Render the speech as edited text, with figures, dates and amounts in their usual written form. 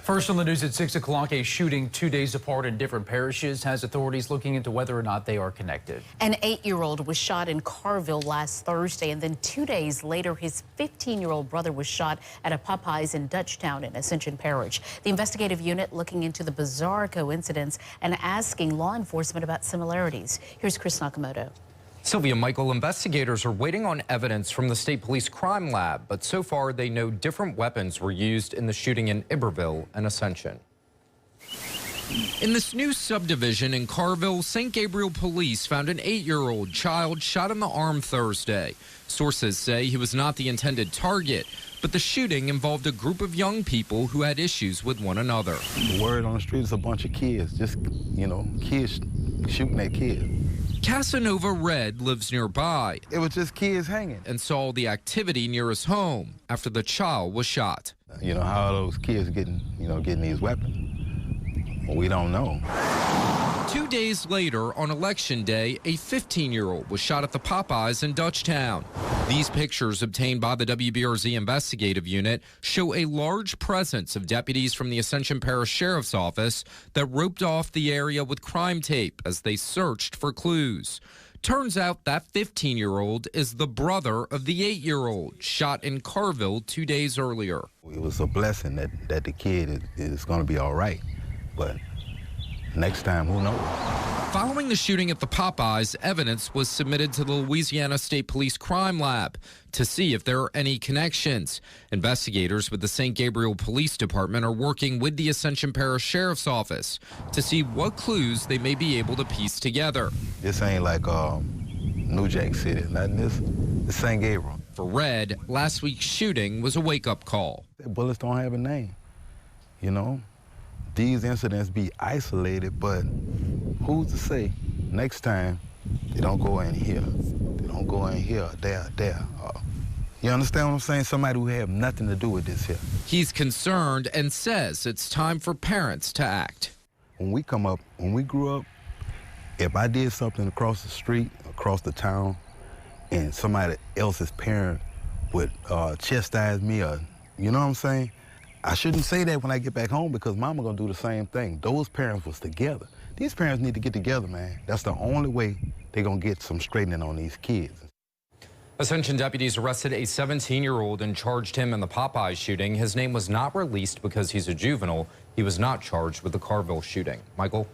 First on the news at 6 o'clock, a shooting 2 days apart in different parishes has authorities looking into whether or not they are connected. An 8-year-old was shot in Carville last Thursday, and then 2 days later, his 15-year-old brother was shot at a Popeyes in Dutchtown in Ascension Parish. The investigative unit looking into the bizarre coincidence and asking law enforcement about similarities. Here's Chris Nakamoto. Sylvia, Michael, investigators are waiting on evidence from the State Police Crime Lab, but so far they know different weapons were used in the shooting in Iberville and Ascension. In this new subdivision in Carville, St. Gabriel police found an 8-year-old child shot in the arm Thursday. Sources say he was not the intended target, but the shooting involved a group of young people who had issues with one another. The word on the street is a bunch of kids, just, kids shooting at kids. Casanova Red lives nearby. It was just kids hanging. And saw the activity near his home after the child was shot. You know, how are those kids getting these weapons? Well, we don't know. 2 days later, on Election Day, a 15-year-old was shot at the Popeyes in Dutchtown. These pictures obtained by the WBRZ investigative unit show a large presence of deputies from the Ascension Parish Sheriff's Office that roped off the area with crime tape as they searched for clues. Turns out that 15-year-old is the brother of the 8-year-old shot in Carville 2 days earlier. It was a blessing that the kid is going to be all right, but next time, who knows? Following the shooting at the Popeyes, evidence was submitted to the Louisiana State Police Crime Lab to see if there are any connections. Investigators with the St. Gabriel Police Department are working with the Ascension Parish Sheriff's Office to see what clues they may be able to piece together. This ain't like New Jack City, nothing. This St. Gabriel. For Red, last week's shooting was a wake-up call. Bullets don't have a name, you know? These incidents be isolated, but who's to say next time they don't go in here, they don't go in here, there. You understand what I'm saying? Somebody who have nothing to do with this here. He's concerned and says it's time for parents to act. When we grew up, if I did something across the street, across the town, and somebody else's parent would chastise me, or you know what I'm saying? I shouldn't say that when I get back home because mama gonna do the same thing. Those parents was together. These parents need to get together, man. That's the only way they're gonna get some straightening on these kids. Ascension deputies arrested a 17-year-old and charged him in the Popeyes shooting. His name was not released because he's a juvenile. He was not charged with the Carville shooting. Michael?